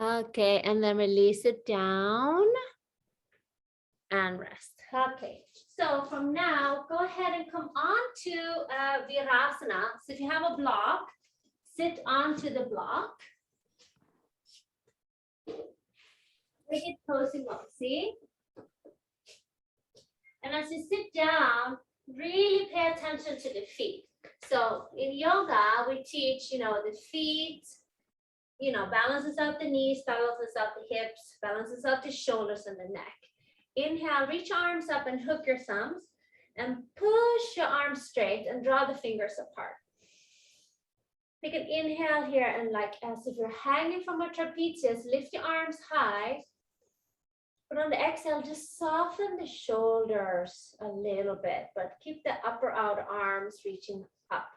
Okay, and then release it down and rest. Okay, so from now, go ahead and come on to Virasana. So if you have a block, sit onto the block. Make it cozy, see? And as you sit down, really pay attention to the feet. So in yoga, we teach, the feet, balances out the knees, balances out the hips, balances out the shoulders and the neck. Inhale, reach arms up and hook your thumbs and push your arms straight and draw the fingers apart. Take an inhale here and like as if you're hanging from a trapezius, lift your arms high. But on the exhale, just soften the shoulders a little bit, but keep the upper outer arms reaching up.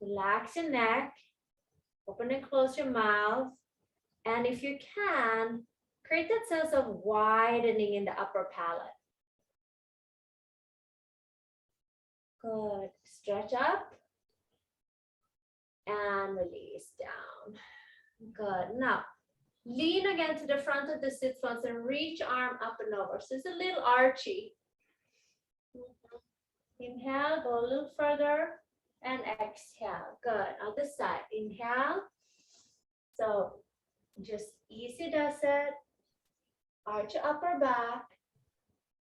Relax your neck, open and close your mouth. And if you can, create that sense of widening in the upper palate. Good. Stretch up and release down. Good. Now, lean again to the front of the sit bones and reach arm up and over. So it's a little archy. Inhale, go a little further and exhale. Good. Other side. Inhale. So just easy does it. Arch your upper back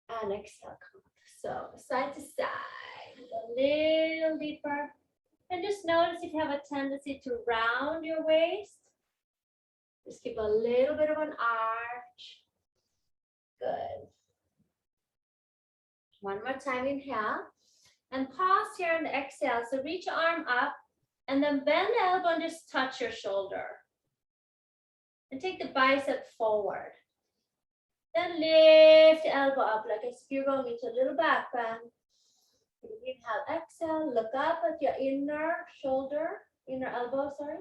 and exhale. Come up. So side to side. A little deeper. And just notice if you have a tendency to round your waist. Just keep a little bit of an arch. Good. One more time, inhale. And pause here and exhale. So reach your arm up and then bend the elbow and just touch your shoulder. And take the bicep forward. Then lift the elbow up like as if you're going into a little back bend. Inhale, exhale, look up at your inner elbow, sorry.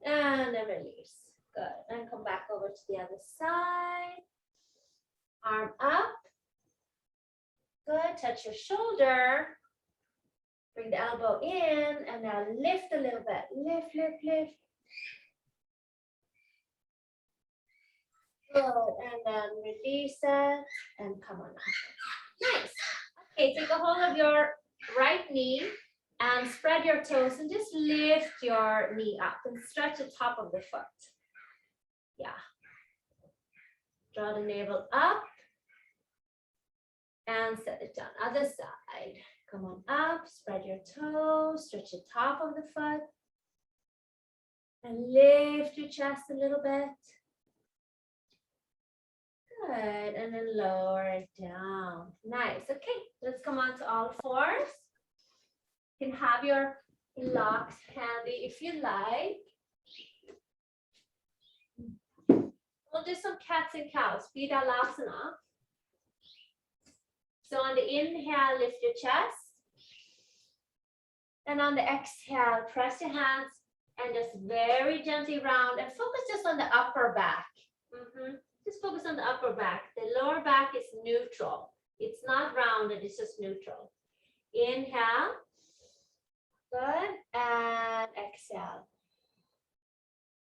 And then release. Good. And come back over to the other side. Arm up. Good. Touch your shoulder. Bring the elbow in. And now lift a little bit. Lift, lift, lift. Good. And then release it. And come on up. Nice. Okay, take a hold of your right knee and spread your toes and just lift your knee up and stretch the top of the foot. Yeah. Draw the navel up and set it down. Other side. Come on up, spread your toes, stretch the top of the foot. And lift your chest a little bit. Good. And then lower it down. Nice. Okay, let's come on to all fours. You can have your blocks handy if you like. We'll do some cats and cows, Vidyalasana. So on the inhale, lift your chest. And on the exhale, press your hands and just very gently round and focus just on the upper back. Just focus on the upper back. The lower back is neutral. It's not rounded, it's just neutral. Inhale. Good. And exhale.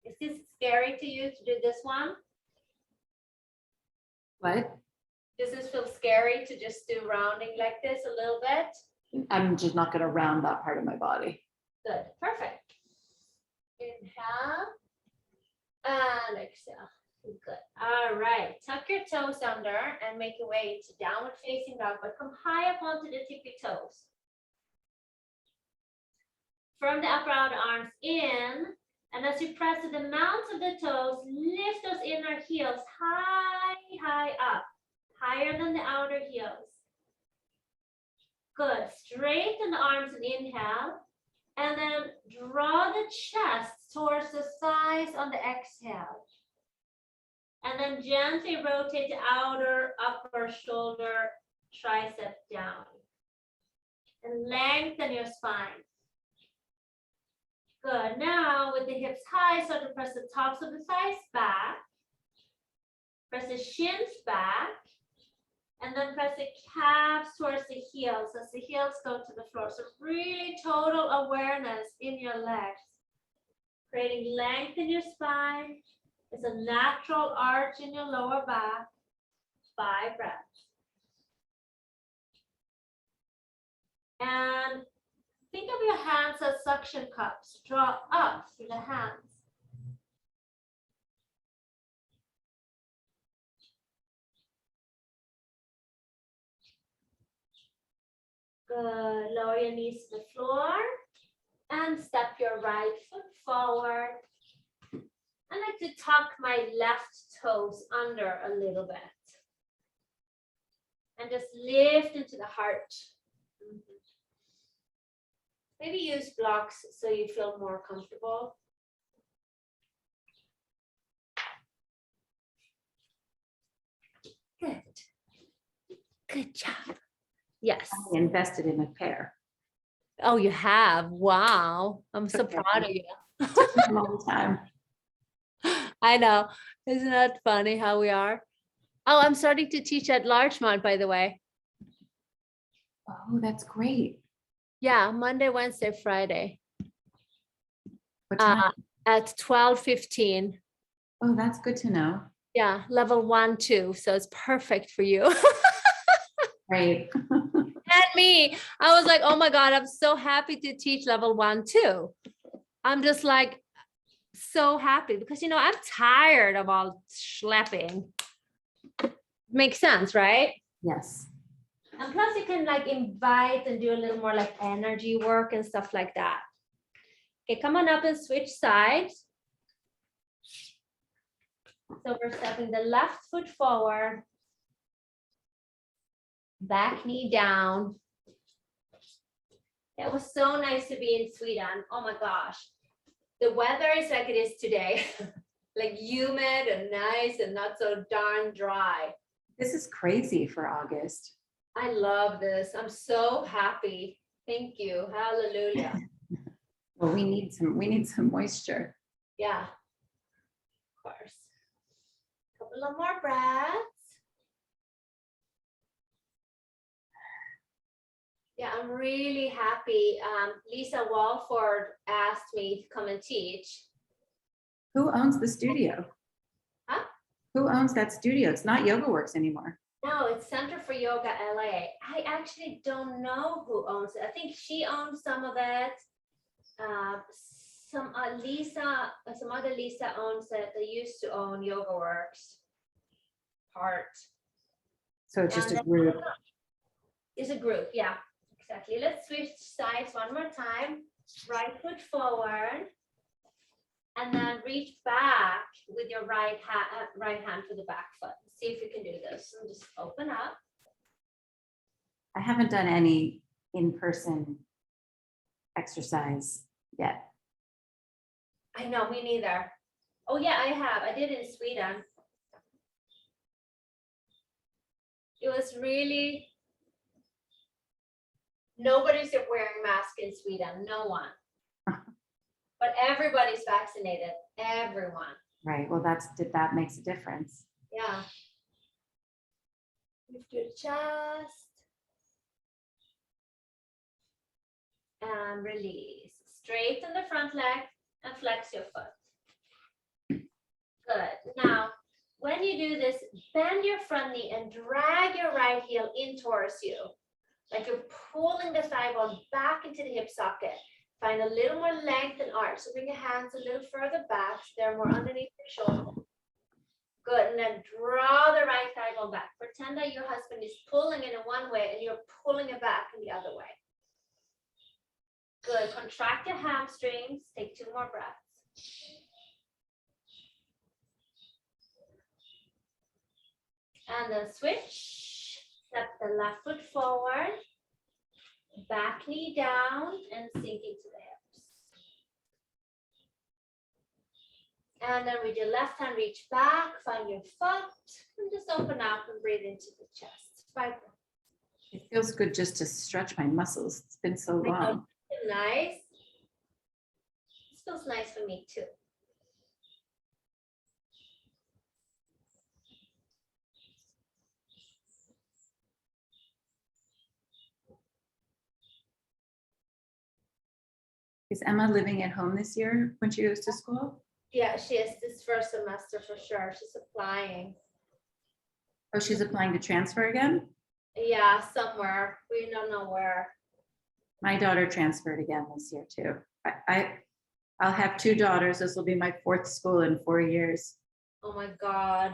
Is this scary to you to do this one? What? Does this feel scary to just do rounding like this a little bit? I'm just not going to round that part of my body. Good. Perfect. Inhale. And exhale. Good. All right. Tuck your toes under and make your way into downward facing dog, but come high up onto the tippy toes. From the upper outer arms in, and as you press to the mounts of the toes, lift those inner heels high, high up, higher than the outer heels. Good. Straighten the arms and inhale, and then draw the chest towards the thighs on the exhale. And then gently rotate the outer upper shoulder tricep down. And lengthen your spine. Good. Now with the hips high, start to press the tops of the thighs back. Press the shins back. And then press the calves towards the heels as the heels go to the floor. So really total awareness in your legs. creating length in your spine. It's a natural arch in your lower back. 5 breaths. And think of your hands as suction cups. Draw up through the hands. Good. Lower your knees to the floor and step your right foot forward. I like to tuck my left toes under a little bit. And just lift into the heart. Maybe use blocks so you feel more comfortable. Good. Good job. Yes. I invested in a pair. Oh, you have? Wow. I'm so Okay. proud of you. Took me a long time. I know. Isn't that funny how we are? Oh, I'm starting to teach at Larchmont, by the way. Oh, that's great. Yeah, Monday, Wednesday, Friday. What time? At 12:15. Oh, that's good to know. Yeah, level 1, 2. So it's perfect for you. Right. And me. I was like, oh my God, I'm so happy to teach level 1, 2. I'm just like so happy because, I'm tired of all schlepping. Makes sense, right? Yes. And plus you can like invite and do a little more like energy work and stuff like that. Okay, come on up and switch sides. So we're stepping the left foot forward. Back knee down. It was so nice to be in Sweden. Oh my gosh. The weather is like it is today. Like humid and nice and not so darn dry. This is crazy for August. I love this. I'm so happy. Thank you. Hallelujah. Well, we need some moisture. Yeah. Of course. Couple of more breaths. Yeah, I'm really happy. Lisa Walford asked me to come and teach. Who owns the studio? Huh? Who owns that studio? It's not Yoga Works anymore. No, it's Center for Yoga LA. I actually don't know who owns it. I think she owns some of it. Some other Lisa owns it. They used to own Yoga Works part. So it's just And a group. It's a group, yeah, exactly. Let's switch sides one more time. Right foot forward. And then reach back with your right hand to the back foot. See if you can do this. And just open up. I haven't done any in-person exercise yet. I know, me neither. Oh yeah, I have. I did in Sweden. It was really, nobody's wearing masks in Sweden. No one. But everybody's vaccinated. Everyone. Right. Well, that makes a difference. Yeah. Lift your chest. And release. Straighten the front leg and flex your foot. Good. Now, when you do this, bend your front knee and drag your right heel in towards you. Like you're pulling the thigh bone back into the hip socket. Find a little more length and arch. So bring your hands a little further back. So they're more underneath your shoulder. Good. And then draw the right thigh bone back. Pretend that your husband is pulling it in one way and you're pulling it back in the other way. Good. Contract your hamstrings. Take 2 more breaths. And then switch. Step the left foot forward. Back knee down and sink into the hips. And then with your left hand, reach back, find your foot, and just open up and breathe into the chest. 5 breaths. It feels good just to stretch my muscles. It's been so long. Nice. This feels nice for me too. Is Emma living at home this year when she goes to school? Yeah, she is this first semester for sure. She's applying. Oh, she's applying to transfer again? Yeah, somewhere. We don't know where. My daughter transferred again this year too. I'll have 2 daughters. This will be my 4th school in 4 years. Oh my God.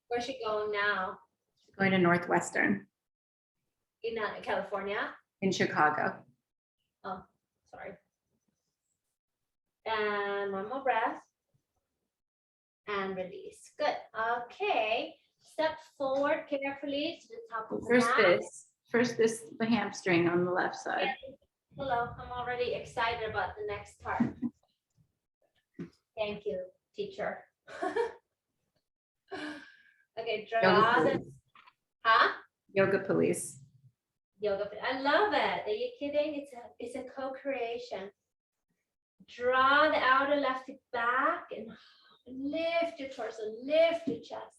Where's she going now? She's going to Northwestern In California? in Chicago. Oh, sorry. And one more breath. And release. Good. Okay. Step forward carefully to the top of the mat. First this, the hamstring on the left side. Hello, I'm already excited about the next part. Thank you, teacher. Okay, draw Yoga the, police. huh? Yoga police. Yoga, I love it. Are you kidding? It's a co-creation. Draw the outer left hip back and lift your torso, lift your chest.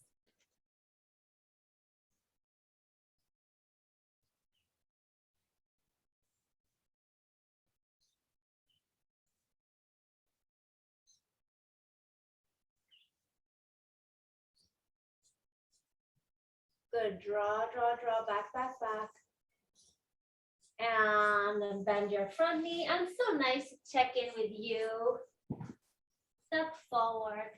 Good, draw, back. And then bend your front knee. And so nice to check in with you. Step forward.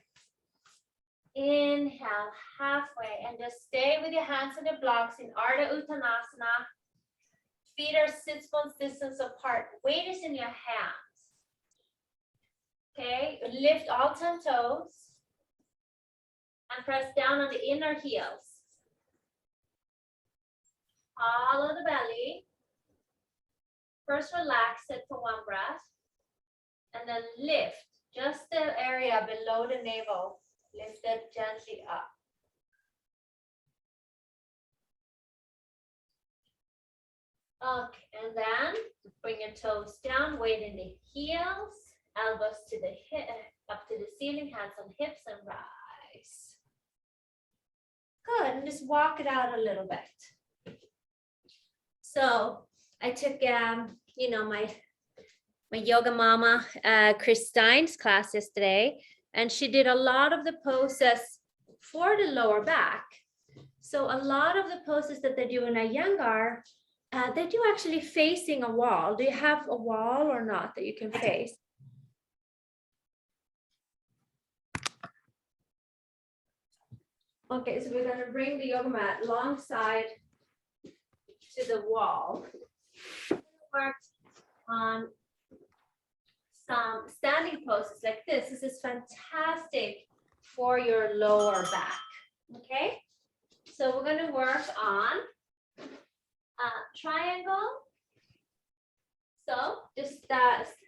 Inhale, halfway, and just stay with your hands in the blocks in Ardha Uttanasana. Feet are sits bones distance apart. Weight is in your hands. Okay, lift all 10 toes. And press down on the inner heels. Follow the belly. First relax it for 1 breath. And then lift just the area below the navel. Lift it gently up. Okay, and then bring your toes down, weight in the heels, elbows to the hip, up to the ceiling, hands on hips, and rise. Good, and just walk it out a little bit. So I took, my yoga mama, Chris Stein's class yesterday, and she did a lot of the poses for the lower back. So a lot of the poses that they do in Iyengar, they do actually facing a wall. Do you have a wall or not that you can face? Okay, so we're going to bring the yoga mat alongside to the wall. Work on some standing poses like this. This is fantastic for your lower back. Okay, so we're going to work on triangle. So just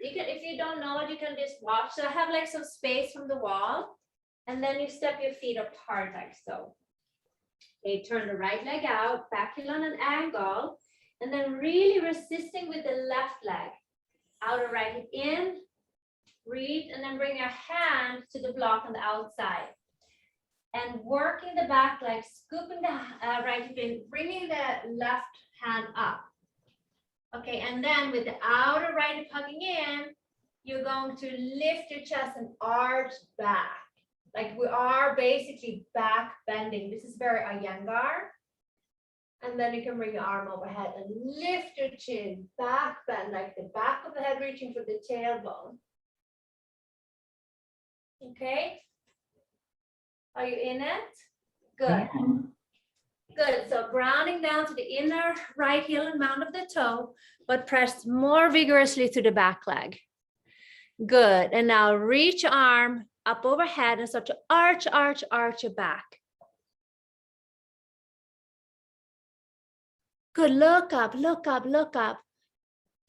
you can, if you don't know it, you can just watch. So I have like some space from the wall, and then you step your feet apart like so. Okay, turn the right leg out, back heel on an angle, and then really resisting with the left leg. Outer right hip in, breathe, and then bring your hand to the block on the outside. And working the back leg, scooping the right hip in, bringing the left hand up. Okay, and then with the outer right hip hugging in, you're going to lift your chest and arch back. Like we are basically back bending. This is very Iyengar. And then you can bring your arm overhead and lift your chin, back bend, like the back of the head reaching for the tailbone. Okay. Are you in it? Good. Good. So grounding down to the inner right heel and mound of the toe, but press more vigorously to the back leg. Good. And now reach your arm up overhead and start to arch your back. Good. Look up.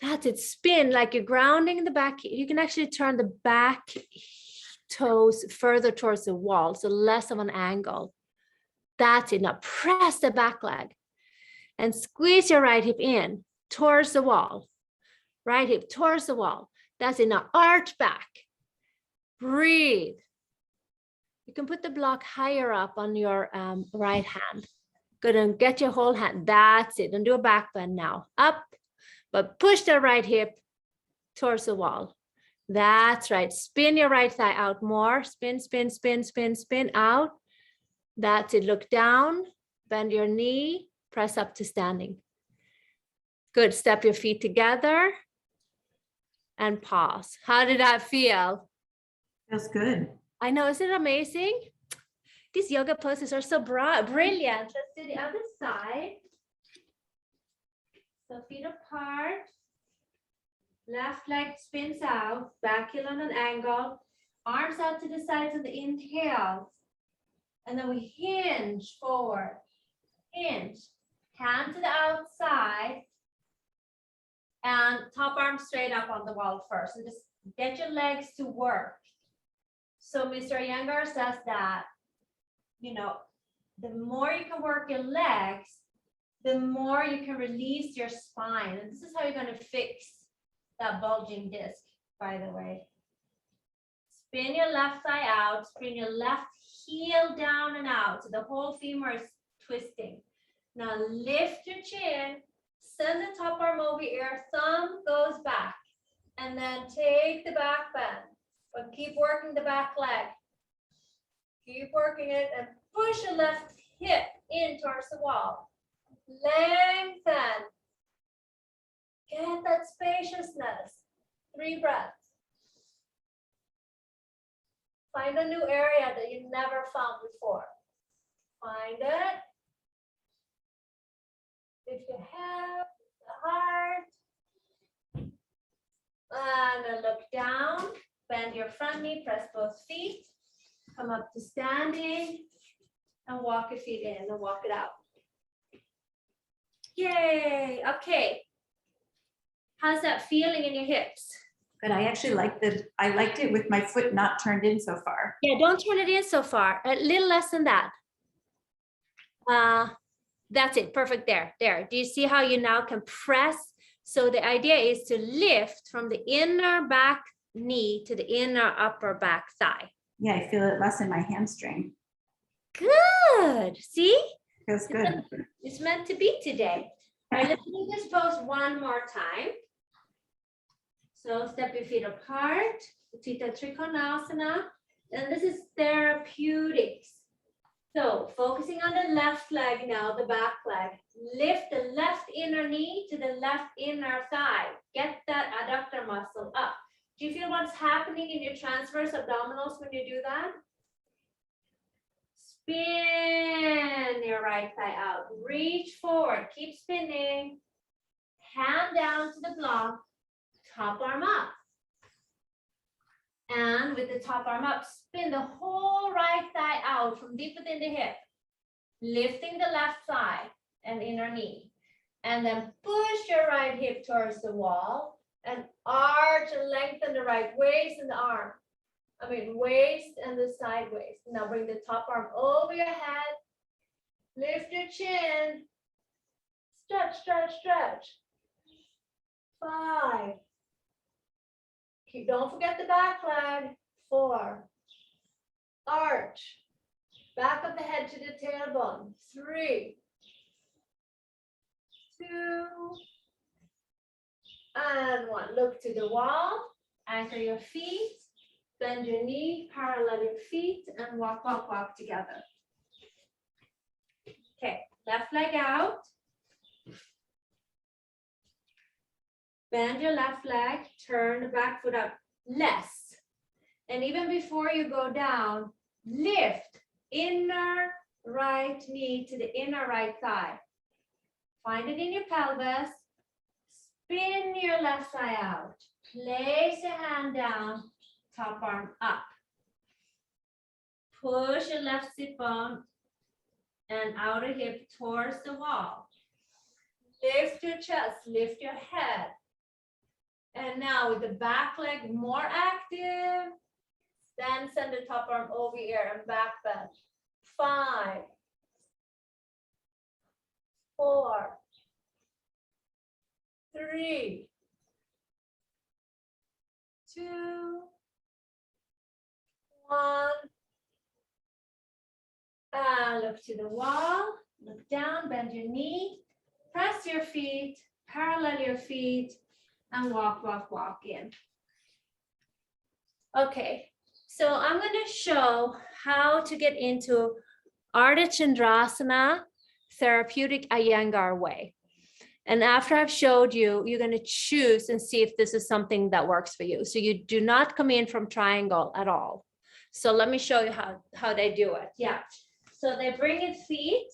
That's it. Spin like you're grounding the back. You can actually turn the back toes further towards the wall, so less of an angle. That's it. Now press the back leg and squeeze your right hip in towards the wall. Right hip towards the wall. That's it. Now arch back. Breathe. You can put the block higher up on your right hand. Good, and get your whole hand. That's it. And do a back bend now. Up, but push the right hip towards the wall. That's right. Spin your right thigh out more. Spin, spin, spin, spin, spin out. That's it. Look down, bend your knee, press up to standing. Good. Step your feet together and pause. How did that feel? Feels good. I know, isn't it amazing? These yoga poses are so brilliant. Let's do the other side. So feet apart. Left leg spins out, back heel on an angle, arms out to the sides of the inhale. And then we hinge forward, hinge, hand to the outside, and top arm straight up on the wall first. And just get your legs to work. So Mr. Iyengar says that, you know, the more you can work your legs, the more you can release your spine. And this is how you're going to fix that bulging disc, by the way. Spin your left thigh out, spin your left heel down and out. So the whole femur is twisting. Now lift your chin, send the top arm over here, thumb goes back, and then take the back bend. But keep working the back leg. Keep working it and push your left hip in towards the wall. Lengthen. Get that spaciousness. 3 breaths. Find a new area that you never found before. Find it. Lift your head, the heart. And then look down. Bend your front knee, press both feet. Come up to standing. And walk your feet in and walk it out. Yay. Okay. How's that feeling in your hips? But I actually liked it with my foot not turned in so far. Yeah, don't turn it in so far. A little less than that. That's it. Perfect there. There. Do you see how you now can press? So the idea is to lift from the inner back knee to the inner upper back thigh. Yeah, I feel it less in my hamstring. Good. See? Feels good. It's meant to be today. All right, let's do this pose one more time. So step your feet apart, Uttita Trikonasana, and this is therapeutics. So focusing on the left leg now, the back leg. Lift the left inner knee to the left inner thigh. Get that adductor muscle up. Do you feel what's happening in your transverse abdominals when you do that? Spin your right thigh out. Reach forward. Keep spinning. Hand down to the block. Top arm up. And with the top arm up, spin the whole right thigh out from deep within the hip. Lifting the left thigh and inner knee. And then push your right hip towards the wall. And arch and lengthen the right waist and the arm. Waist and the side waist. Now bring the top arm over your head. Lift your chin. Stretch, stretch, stretch. 5. Don't forget the back leg. 4. Arch. Back of the head to the tailbone. 3. 2. And 1. Look to the wall. Anchor your feet. Bend your knee, parallel your feet, and walk, walk, walk together. Okay, left leg out. Bend your left leg, turn the back foot out less. And even before you go down, lift inner right knee to the inner right thigh. Find it in your pelvis. Spin your left thigh out. Place your hand down. Top arm up. Push your left sit bone and outer hip towards the wall. Lift your chest, lift your head. And now with the back leg more active, then send the top arm over here and back bend. 5, 4, 3, 2, 1. Look to the wall, look down, bend your knee, press your feet, Parallel your feet and walk, walk, walk in. Okay, so I'm going to show how to get into Ardha Therapeutic Iyengar way. And after I've showed you, you're going to choose and see if this is something that works for you. So you do not come in from triangle at all. So let me show you how they do it. Yeah. So they bring in feet,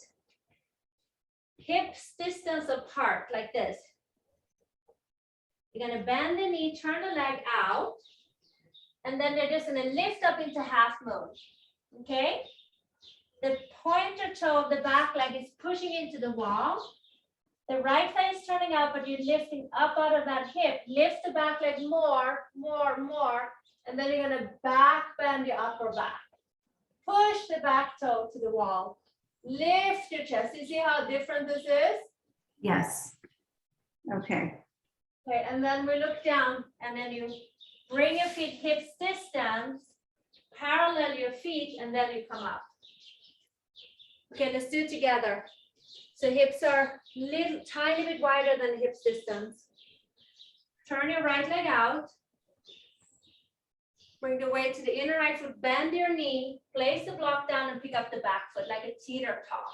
hips distance apart like this. You're going to bend the knee, turn the leg out, and then they're just going to lift up into half moon. Okay? The pointer toe of the back leg is pushing into the wall. The right leg is turning out, but you're lifting up out of that hip. Lift the back leg more, and then you're going to back bend your upper back. Push the back toe to the wall. Lift your chest. You see how different this is? Yes. Okay. Okay, and then we look down, and then you bring your feet hips distance, parallel your feet, and then you come up. Okay, let's do it together. So hips are little tiny bit wider than hips distance. Turn your right leg out. Bring the weight to the inner right foot, bend your knee, place the block down and pick up the back foot like a teeter top.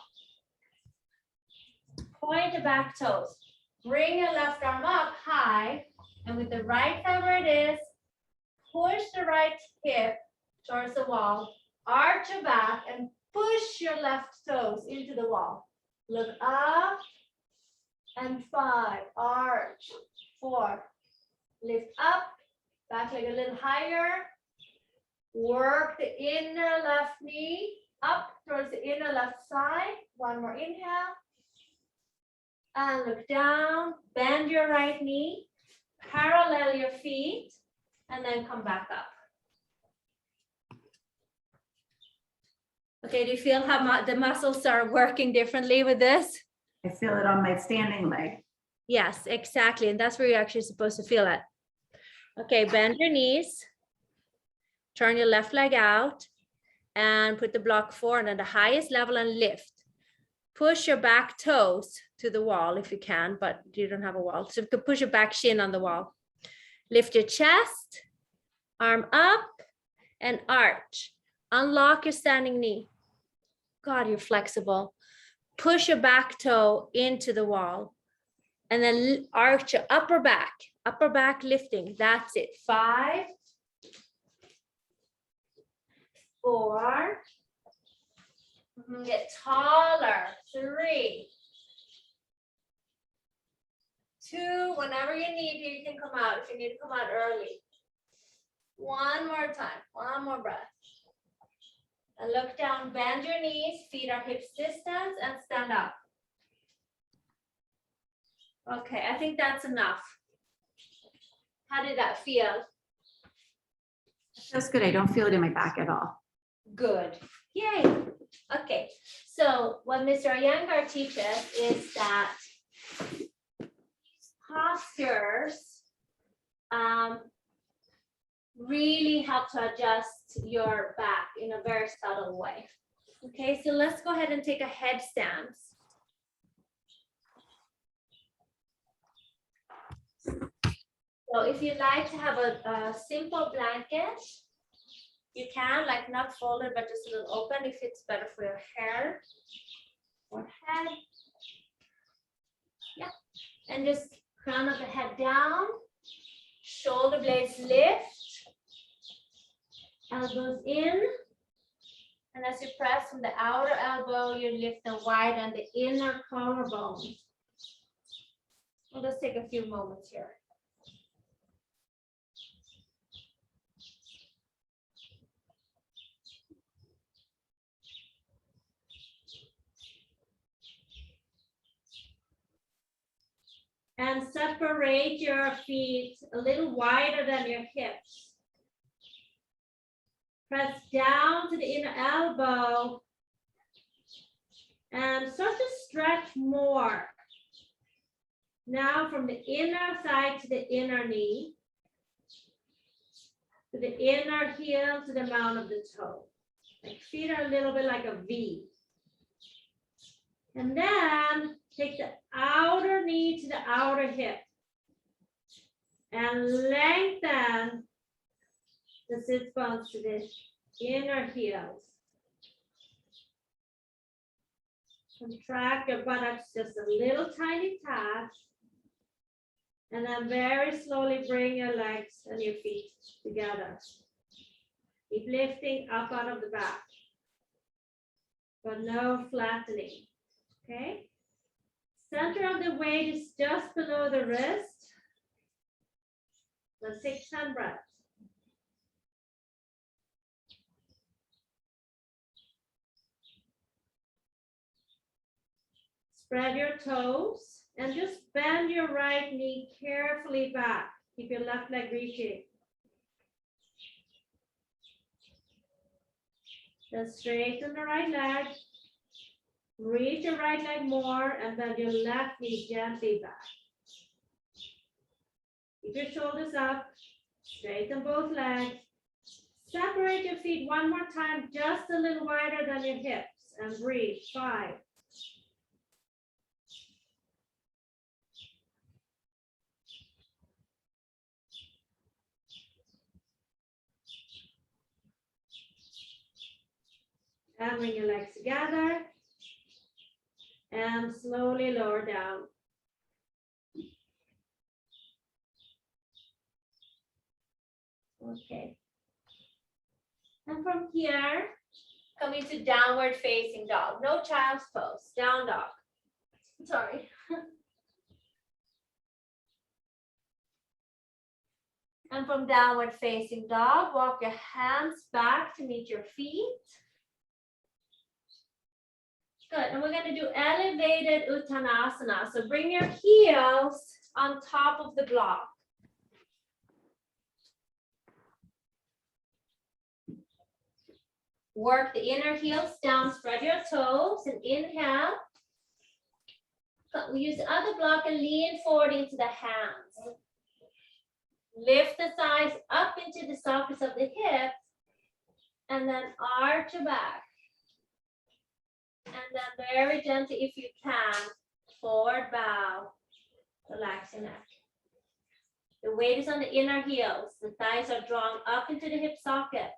Point the back toes. Bring your left arm up high, and with the right thumb where it is, push the right hip towards the wall, arch your back, and push your left toes into the wall. Look up, and 5, arch, 4, lift up, back leg a little higher, work the inner left knee up towards the inner left side. One more inhale. And look down, bend your right knee, parallel your feet, and then come back up. Okay, do you feel how the muscles are working differently with this? I feel it on my standing leg. Yes, exactly. And that's where you're actually supposed to feel it. Okay, bend your knees, turn your left leg out, and put the block forward at the highest level and lift. Push your back toes to the wall if you can, but you don't have a wall. So you can push your back shin on the wall. Lift your chest, arm up, and arch. Unlock your standing knee. God, you're flexible. Push your back toe into the wall. And then arch your upper back lifting. That's it. 5, 4. Get taller. 3, 2. Whenever you need, you can come out. If you need to come out early. One more time. One more breath. And look down. Bend your knees. Feet are hips distance, and stand up. Okay, I think that's enough. How did that feel? It feels good. I don't feel it in my back at all. Good. Yay. Okay, so what Mr. Iyengar teaches is that postures really help to adjust your back in a very subtle way. Okay, so let's go ahead and take a headstand. So if you like to have a simple blanket, you can, like not folded, but just a little open if it's better for your hair or head. Yeah, and just crown of the head down, shoulder blades lift, elbows in, and as you press from the outer elbow, you lift the wide and the inner collarbone. We'll just take a few moments here. And separate your feet a little wider than your hips. Press down to the inner elbow and start to stretch more. Now from the inner thigh to the inner knee, to the inner heel to the mount of the toe. Like feet are a little bit like a V. And then take the outer knee to the outer hip. And lengthen the sit bones to the inner heels. Contract your buttocks just a little tiny touch. And then very slowly bring your legs and your feet together. Keep lifting up out of the back, but no flattening, okay? Center of the weight is just below the wrist. Let's take 10 breaths. Spread your toes and just bend your right knee carefully back. Keep your left leg reaching. Then straighten the right leg. Reach your right leg more and bend your left knee gently back. Keep your shoulders up. Straighten both legs. Separate your feet one more time, just a little wider than your hips. And breathe. 5. And bring your legs together. And slowly lower down. Okay. And from here, come into downward facing dog. No child's pose. Down dog. Sorry. And from downward facing dog, walk your hands back to meet your feet. Good. And we're going to do elevated Uttanasana. So bring your heels on top of the block. Work the inner heels down, spread your toes, and inhale. We use the other block and lean forward into the hands. Lift the thighs up into the sockets of the hips, and then arch your back. And then very gently, if you can, forward bow, relax your neck. The weight is on the inner heels. The thighs are drawn up into the hip sockets.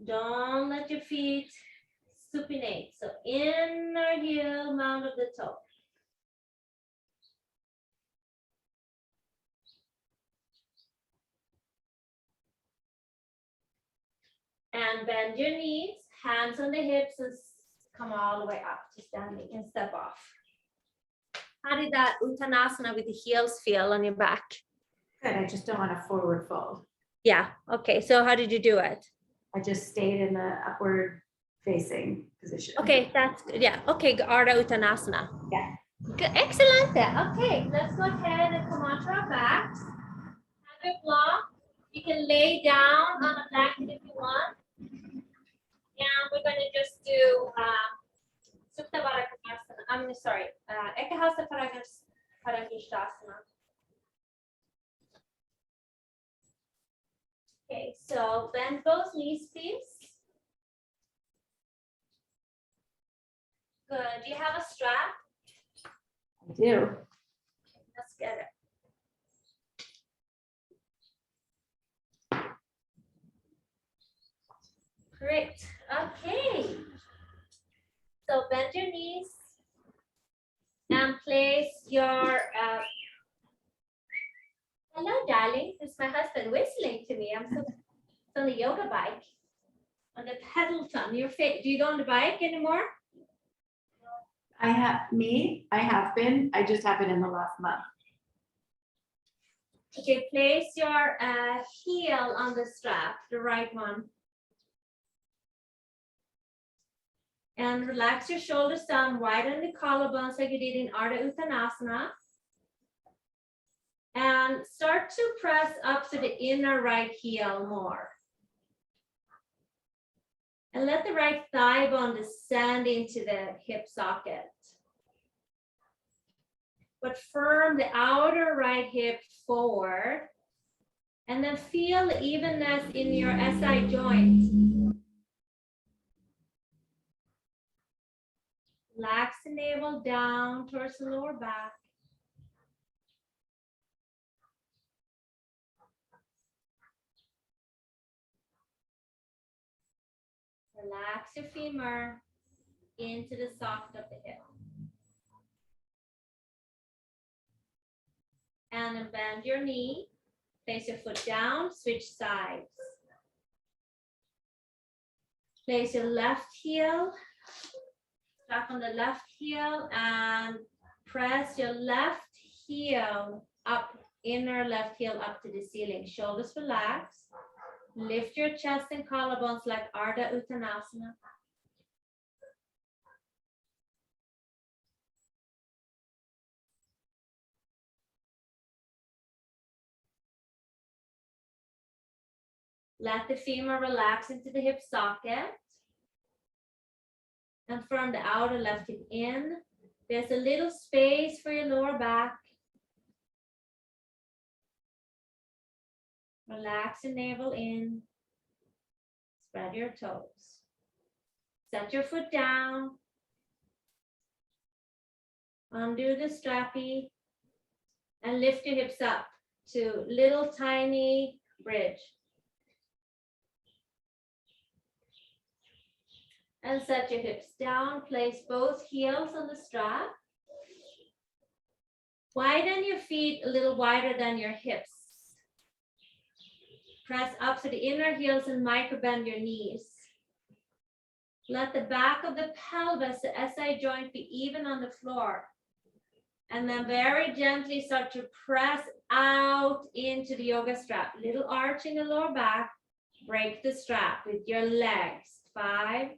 Don't let your feet supinate. So inner heel, mound of the toe. And bend your knees, hands on the hips, and come all the way up to standing and step off. How did that Uttanasana with the heels feel on your back? Good, I just don't want a forward fold. Yeah, okay, so how did you do it? I just stayed in the upward facing position. Okay, that's good. Yeah, okay, Ardha Uttanasana. Yeah. Good, excellent. Okay, let's go ahead and come onto our backs. Have your block. You can lay down on a blanket if you want. And we're going to just do Supta Varakasana. I'm sorry, Ekahasta Parakishtasana. Okay, so bend both knees, please. Good. Do you have a strap? I do. Let's get it. Great. Okay. So bend your knees and place your. Hello, darling. It's my husband whistling to me. I'm so it's on the yoga bike, on the Peddleton. Your face. Do you go on the bike anymore? I have been. I just happened in the last month. Okay. Place your heel on the strap, the right one. And relax your shoulders down, widen the collarbones like you did in Ardha Uttanasana. And start to press up to the inner right heel more. And let the right thigh bone descend into the hip socket. But firm the outer right hip forward. And then feel the evenness in your SI joint. Relax the navel down towards the lower back. Relax your femur into the socket of the hip. And then bend your knee. Place your foot down, switch sides. Place your left heel, strap on the left heel, and press your left heel up, inner left heel up to the ceiling. Shoulders relax. Lift your chest and collarbones like Ardha Uttanasana. Let the femur relax into the hip socket. And firm the outer left hip in. There's a little space for your lower back. Relax the navel in. Spread your toes. Set your foot down. Undo the strappy. And lift your hips up to little tiny bridge. And set your hips down. Place both heels on the strap. Widen your feet a little wider than your hips. Press up to the inner heels and micro bend your knees. Let the back of the pelvis, the SI joint, be even on the floor. And then very gently start to press out into the yoga strap. Little arch in the lower back. Break the strap with your legs. 5,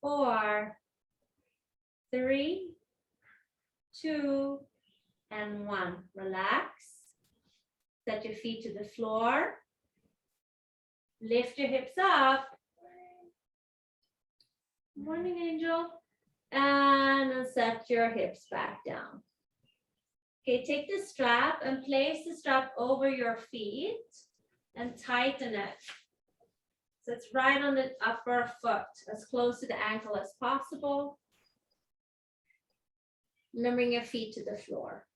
4, 3, 2, and 1. Relax. Set your feet to the floor. Lift your hips up. Morning, Angel. And then set your hips back down. Okay, take the strap and place the strap over your feet and tighten it. So it's right on the upper foot, as close to the ankle as possible. And then bring your feet to the floor.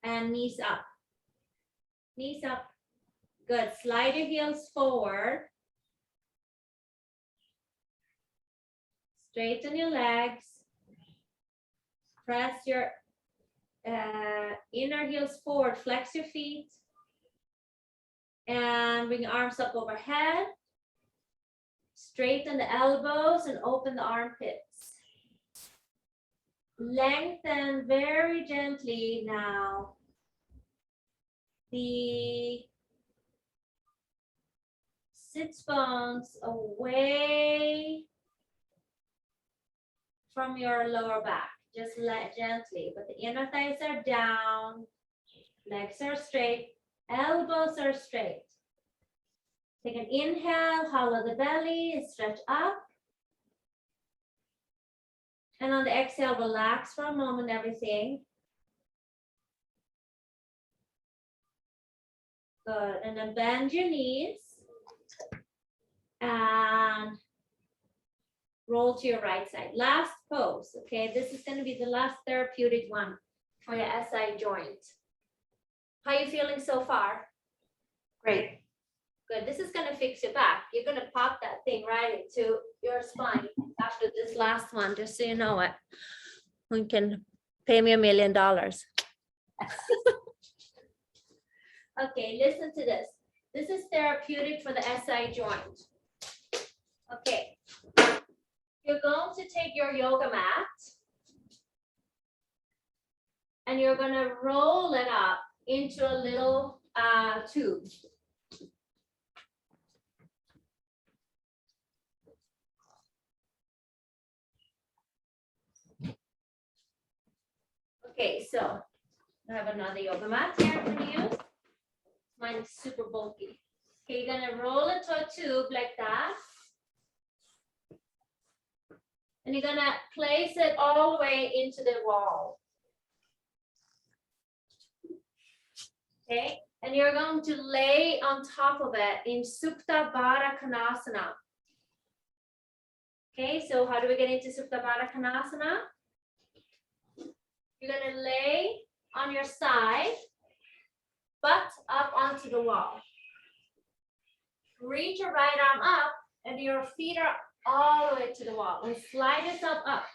And knees up. Knees up. Good. Slide your heels forward. Straighten your legs. Press your inner heels forward. Flex your feet. And bring your arms up overhead. Straighten the elbows and open the armpits. Lengthen very gently now the sits bones away from your lower back. Just let gently, but the inner thighs are down, legs are straight, elbows are straight. Take an inhale, hollow the belly, and stretch up. And on the exhale, relax for a moment, everything. Good, and then bend your knees. And roll to your right side. Last pose, okay? This is gonna be the last therapeutic one for your SI joint. How are you feeling so far? Great. Good, this is gonna fix your back. You're gonna pop that thing right into your spine after this last one, just so you know it. You can pay me $1 million. Okay, listen to this. This is therapeutic for the SI joint. Okay, you're going to take your yoga mat and you're gonna roll it up into a little tube. Okay, so I have another yoga mat here I'm gonna use. Mine is super bulky. Okay, you're gonna roll it to a tube like that. And you're gonna place it all the way into the wall. Okay, And you're going to lay on top of it in Supta Baddha Konasana. Okay, so how do we get into Supta Baddha Konasana? You're gonna lay on your side, butt up onto the wall. Reach your right arm up and your feet are all the way to the wall. And slide yourself up.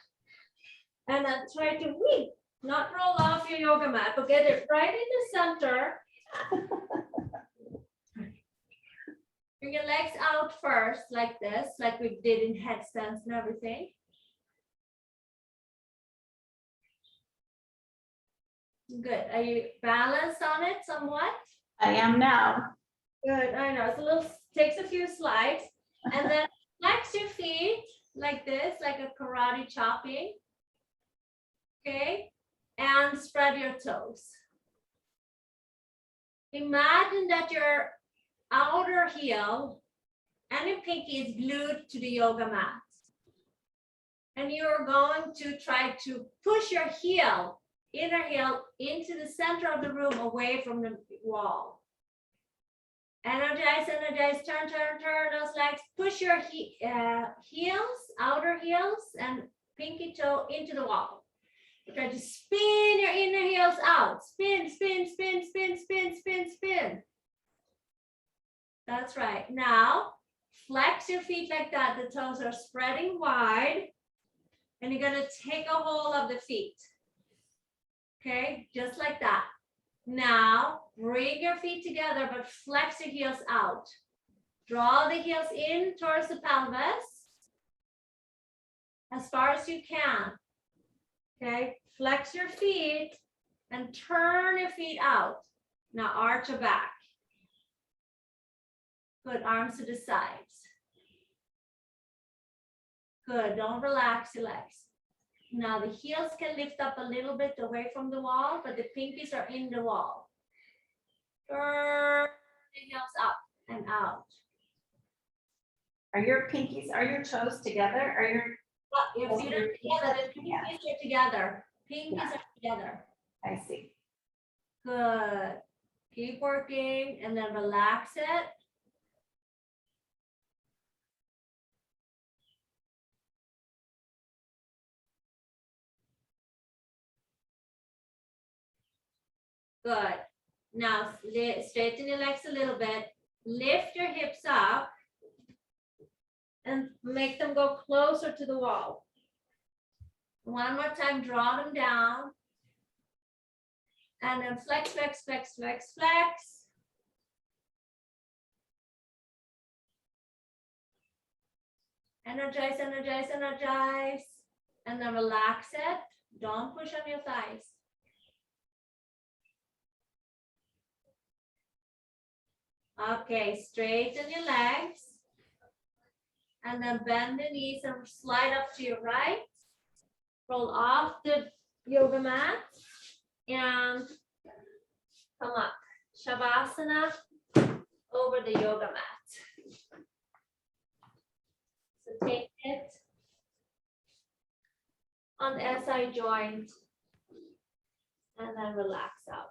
And then try to not roll off your yoga mat, but get it right in the center. Bring your legs out first, like this, like we did in headstands and everything. Good. Are you balanced on it somewhat? I am now. Good. I know. It's a little, takes a few slides. And then flex your feet like this, like a karate chopping. Okay. And spread your toes. Imagine that your outer heel and your pinky is glued to the yoga mat. And you're going to try to push your heel, inner heel, into the center of the room away from the wall. Energize, energize, turn, turn, turn those legs. Push your heels, outer heels, and pinky toe into the wall. Try to spin your inner heels out. Spin, spin, spin, spin, spin, spin, spin. That's right. Now, flex your feet like that. The toes are spreading wide. And you're going to take a hold of the feet. Okay, just like that. Now, bring your feet together, but flex your heels out. Draw the heels in towards the pelvis as far as you can. Okay, flex your feet and turn your feet out. Now, arch your back. Good, arms to the sides. Good, don't relax your legs. Now the heels can lift up a little bit away from the wall, but the pinkies are in the wall. Turn the heels up and out. Are your toes together? Are Your feet are together, the pinkies are together. Pinkies are together. I see. Good. Keep working and then relax it. Good. Now straighten your legs a little bit. Lift your hips up and make them go closer to the wall. One more time, draw them down. And then flex, flex, flex, flex, flex. Energize, energize, energize. And then relax it. Don't push on your thighs. Okay, straighten your legs. And then bend the knees and slide up to your right. Roll off the yoga mat. And come up. Shavasana over the yoga mat. So take it on the SI joint. And then relax out.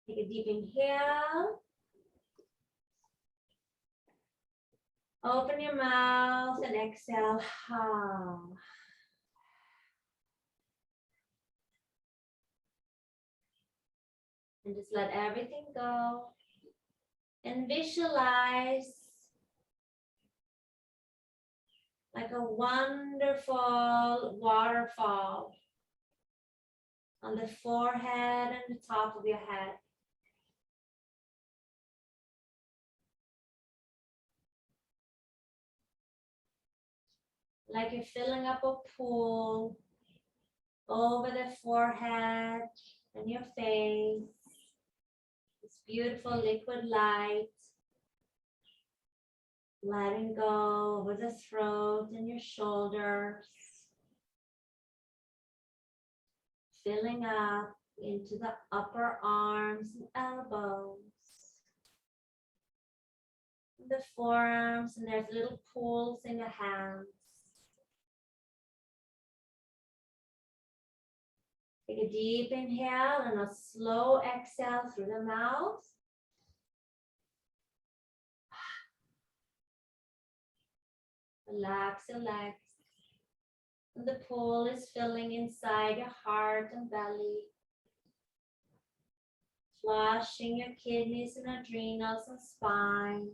Take a deep inhale. Open your mouth and exhale. And just let everything go. And visualize like a wonderful waterfall on the forehead and the top of your head. Like you're filling up a pool over the forehead and your face. This beautiful liquid light. Letting go over the throat and your shoulders. Filling up into the upper arms and elbows. The forearms, and there's little pools in your hands. Take a deep inhale and a slow exhale through the mouth. Relax your legs. And the pool is filling inside your heart and belly. Flushing your kidneys and adrenals and spine.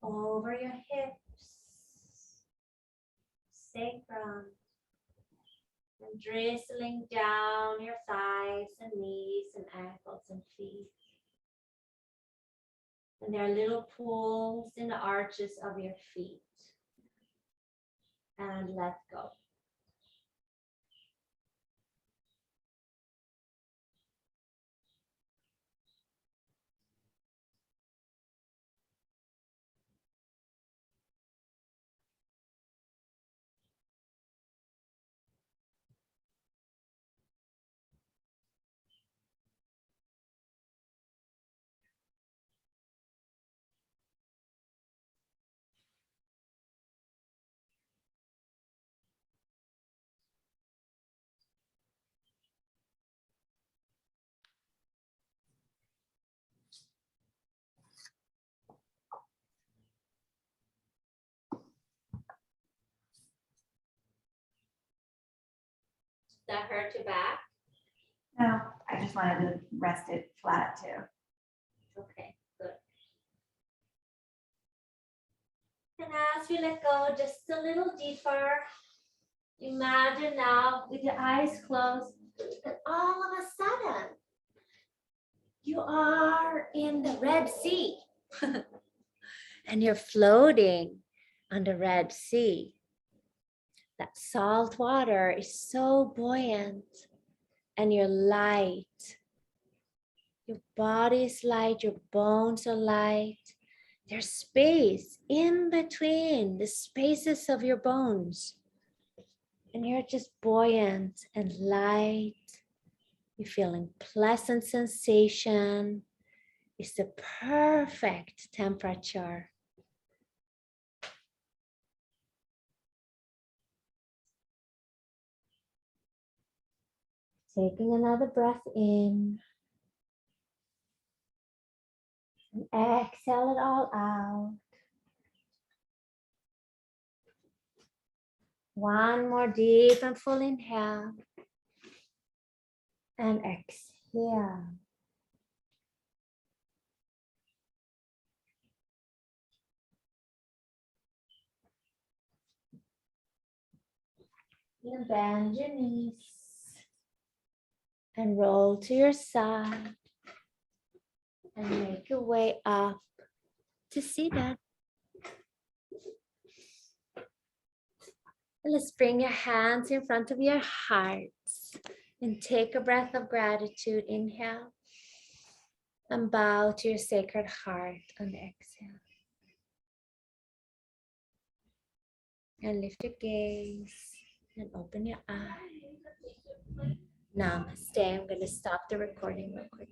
Over your hips. Sacrum. And drizzling down your thighs and knees and ankles and feet. And there are little pools in the arches of your feet. And let go. That hurt your back? No, I just wanted to rest it flat too. Okay, good. And as we let go just a little deeper, imagine now with your eyes closed that all of a sudden you are in the Red Sea and you're floating on the Red Sea. That salt water is so buoyant and you're light. Your body is light, your bones are light. There's space in between the spaces of your bones. And you're just buoyant and light. You're feeling pleasant sensation. It's the perfect temperature. Taking another breath in. And exhale it all out. One more deep and full inhale. And exhale. And bend your knees. And roll to your side. And make your way up to seated. And let's bring your hands in front of your hearts. And take a breath of gratitude. Inhale. And bow to your sacred heart on the exhale. And lift your gaze. And open your eyes. Namaste. I'm going to stop the recording real quick.